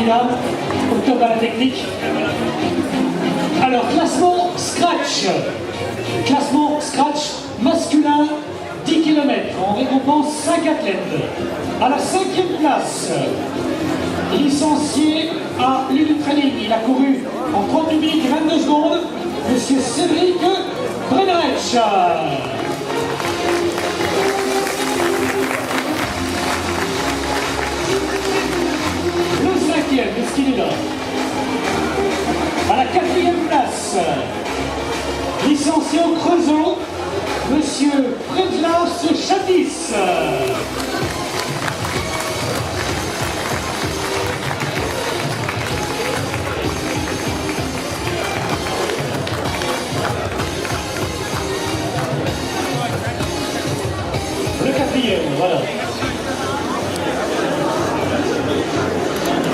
mesdames, autour à la technique. Alors, classement scratch. Classement scratch masculin, 10 km. On récompense 5 athlètes. À la 5e place, licencié à l'ultraligne. Il a couru en 38 minutes et 22 secondes. Monsieur Cédric Brennerech. Le 5e, est-ce qu'il est là? À la 4e place, licencié au Creusot, Monsieur Prévlas Chatis. Le 4e, voilà.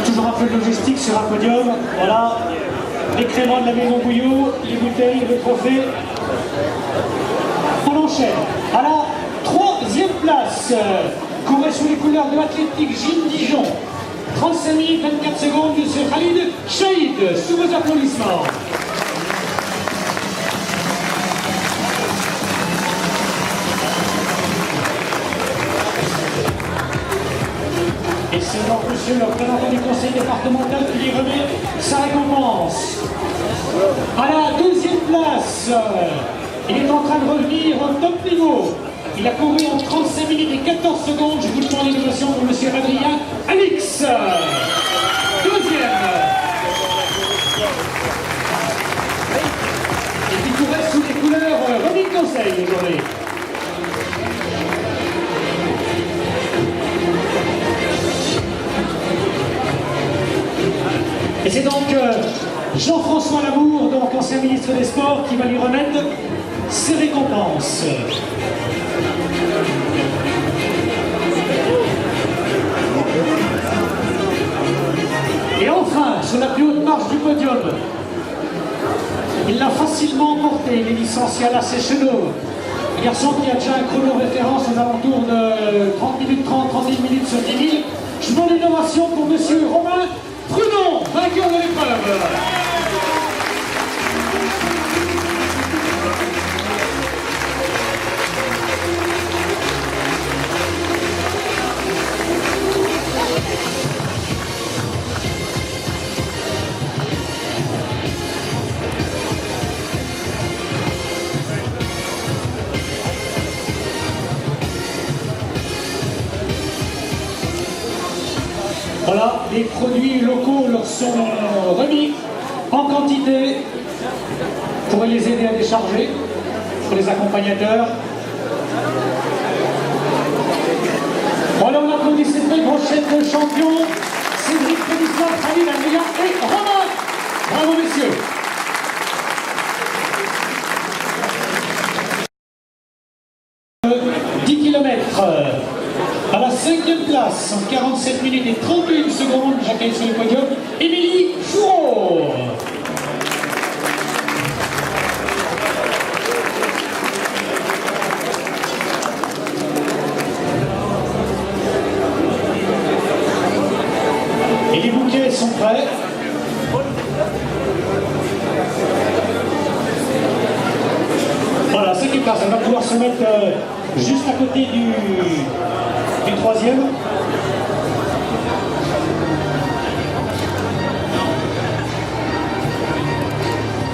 Toujours un peu de logistique sur un podium, voilà. Les créments de la maison Bouillot, les bouteilles, le trophée. On enchaîne. À la 3e place, courait sous les couleurs de l'Athletic Gym Dijon. 35 minutes 24 secondes, monsieur Khalid Shahid, sous vos applaudissements. Et c'est donc monsieur le représentant du conseil départemental qui lui remet sa récompense. À la 2e place, il est en train de revenir au top niveau. Il a couru en 35 minutes et 14 secondes. Je vous demande l'innovation pour monsieur Adrien Alix. 2e. Et qui courait sous les couleurs René Conseil aujourd'hui. Et c'est donc Jean-François Lamour, donc ancien ministre des Sports, qui va lui remettre ses récompenses. Et enfin, sur la plus haute marche du podium, il l'a facilement emporté, il est licencié à la Séchenot. Un garçon qui a déjà un chrono référence aux alentours de 30 minutes 30, 31 minutes sur 10 000. Je demande l'innovation pour monsieur Romain Prudon, vainqueur de l'épreuve. Voilà, les produits locaux leur sont remis en quantité pour les aider à décharger, pour les accompagnateurs. Voilà, on applaudit ces très brochettes champions, Cédric Félissois, Khalid Adrien et Romain. Bravo messieurs. À la 5e place, en 47 minutes et 31 secondes, j'accueille sur le podium Émilie Fourreau. Et les bouquets sont prêts. Voilà, 5e place, elle va pouvoir se mettre juste à côté du 3e.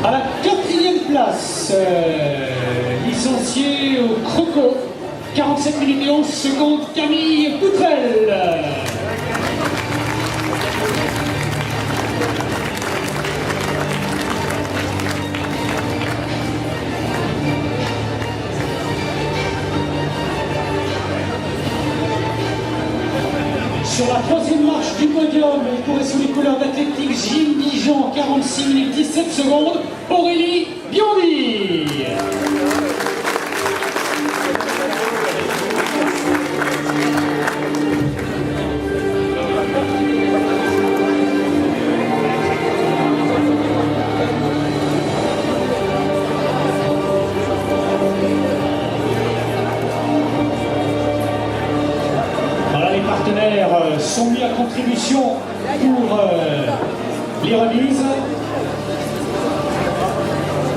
À la 4e place, licencié au Croco, 47 minutes et 11 secondes, Camille Poutrel. Sur la 3e marche du podium, il courait sous les couleurs d'Athletic Gym Dijon, 46 minutes 17 secondes, Aurélie Biondi. sont mis à contribution pour les remises.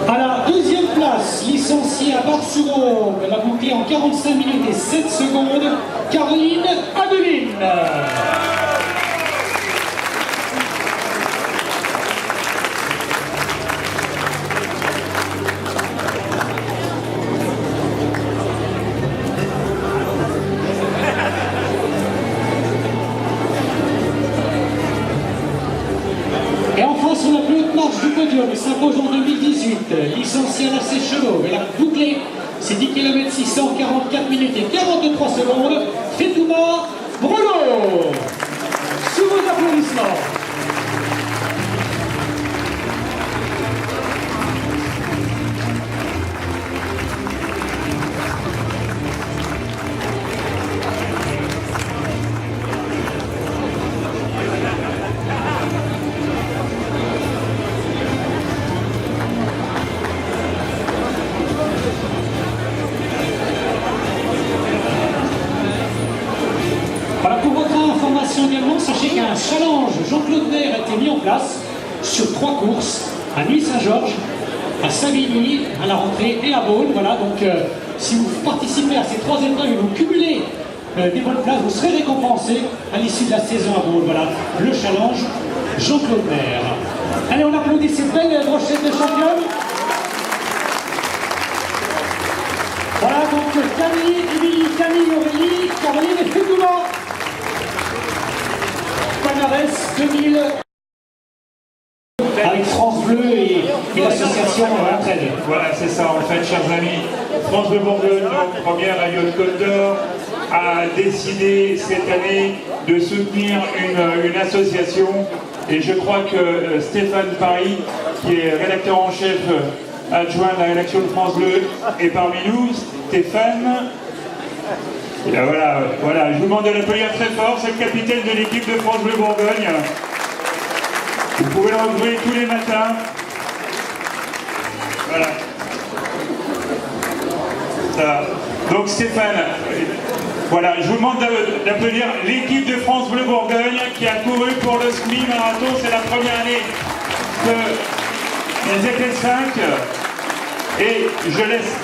À la deuxième place, licenciée à Bar-sur-Aube, elle a bouclé en 45 minutes et 7 secondes, Caroline Adeline. Et enfin, sur la plus haute marche du podium, elle s'impose en 2018, licenciée à la Seychelles, elle a bouclé ses 10 km 600, 44 minutes et 43 secondes, Fetouma Brolo. Sous vos applaudissements. Voilà, pour votre information également, sachez qu'un challenge Jean-Claude Maire a été mis en place sur 3 courses, à Nuit-Saint-Georges, à Savigny, à la rentrée et à Beaune. Voilà, donc si vous participez à ces 3 épreuves et vous cumulez des bonnes places, vous serez récompensé à l'issue de la saison à Beaune. Voilà, le challenge Jean-Claude Maire. Allez, on applaudit ces belles brochettes de championne. Voilà, donc Camille, Émilie, Camille, Aurélie, Caroline et Fetouma. Palmarès 2000 avec France Bleu et l'association Entraide. Voilà, c'est ça en fait, chers amis. France Bleu Bourgogne, notre première à Côte d'Or, a décidé cette année de soutenir une association. Et je crois que Stéphane Paris, qui est rédacteur en chef adjoint de la rédaction de France Bleu, est parmi nous. Stéphane. Et voilà, je vous demande de l'applaudir très fort, c'est le capitaine de l'équipe de France Bleu Bourgogne. Vous pouvez le retrouver tous les matins. Voilà. Ça. Donc Stéphane, voilà, je vous demande d'applaudir l'équipe de France Bleu Bourgogne qui a couru pour le semi-marathon. C'est la première année qu'ils étaient 5. Et je laisse...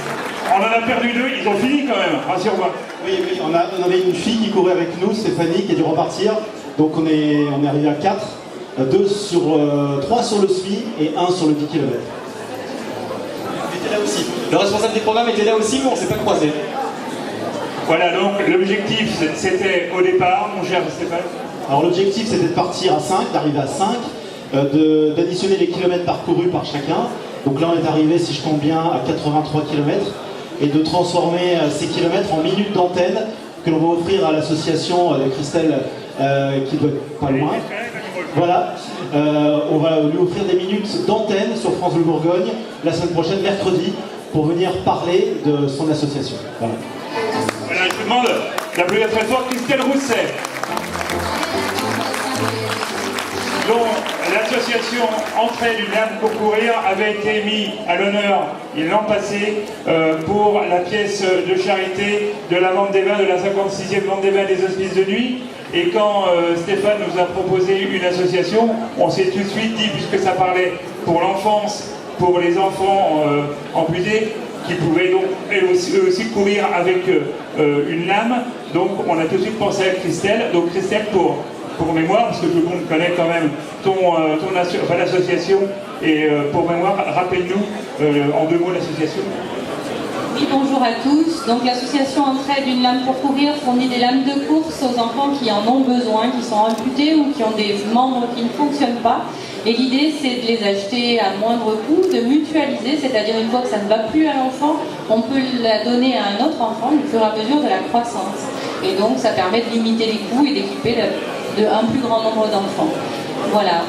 On en a perdu 2, ils ont fini quand même, rassure-moi. Oui, on avait une fille qui courait avec nous, Stéphanie, qui a dû repartir. Donc on est arrivé à 4, 3 sur le SMI et 1 sur le 10 km. Il était là aussi. Le responsable des programmes était là aussi, mais on ne s'est pas croisés. Voilà, donc l'objectif c'était au départ, mon cher Stéphane. Alors l'objectif c'était de partir à 5, d'arriver à 5, d'additionner les kilomètres parcourus par chacun. Donc là on est arrivé, si je compte bien, à 83 km. Et de transformer ces kilomètres en minutes d'antenne que l'on va offrir à l'association de Christelle qui doit être pas loin. Voilà, on va lui offrir des minutes d'antenne sur France Bleu Bourgogne la semaine prochaine, mercredi, pour venir parler de son association. Voilà. Voilà, je vous demande d'applaudir très fort Christelle Rousset, dont l'association Entraide une âme pour courir avait été mise à l'honneur l'an passé pour la pièce de charité de la vente des vins, de la 56e vente des vins des hospices de nuit. Et quand Stéphane nous a proposé une association, on s'est tout de suite dit, puisque ça parlait pour l'enfance, pour les enfants amputés, qui pouvaient donc eux aussi courir avec une lame. Donc on a tout de suite pensé à Christelle. Donc Christelle, pour mémoire, parce que tout le monde connaît quand même l'association, et pour mémoire, rappelle-nous en 2 mots l'association. Oui, bonjour à tous. Donc l'association Entraide une lame pour courir fournit des lames de course aux enfants qui en ont besoin, qui sont amputés ou qui ont des membres qui ne fonctionnent pas. Et l'idée, c'est de les acheter à moindre coût, de mutualiser, c'est-à-dire une fois que ça ne va plus à l'enfant, on peut la donner à un autre enfant au fur et à mesure de la croissance. Et donc ça permet de limiter les coûts et d'équiper un plus grand nombre d'enfants. Voilà.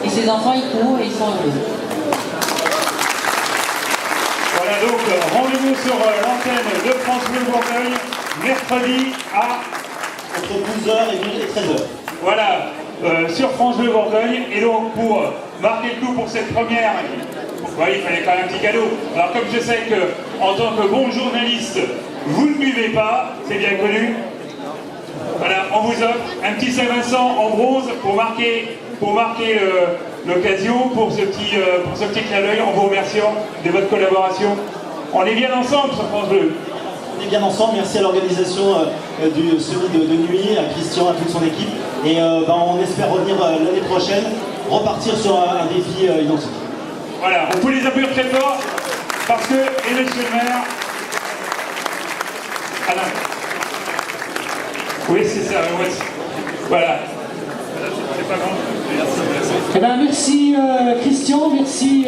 Et ces enfants, ils courent et ils sont heureux. Voilà, donc rendez-vous sur l'antenne de France Bleu Bourgogne, mercredi à... Entre 12h et 13h. Voilà, sur France Bleu Bourgogne. Et donc pour marquer le coup pour cette première, il fallait quand même un petit cadeau. Alors comme je sais que en tant que bon journaliste, vous ne buvez pas, c'est bien connu. Voilà, on vous offre un petit Saint-Vincent en bronze pour marquer l'occasion, pour ce petit clin d'œil, en vous remerciant de votre collaboration. On est bien ensemble sur France Bleu. On est bien ensemble, merci à l'organisation du semi de nuit, à Christian, à toute son équipe. Et on espère revenir l'année prochaine, repartir sur un défi identique. Voilà, on peut les applaudir très fort, parce que, et monsieur le maire, Alain. Oui, c'est ça, ouais. Voilà. C'est pas grand. Eh ben, merci Christian, merci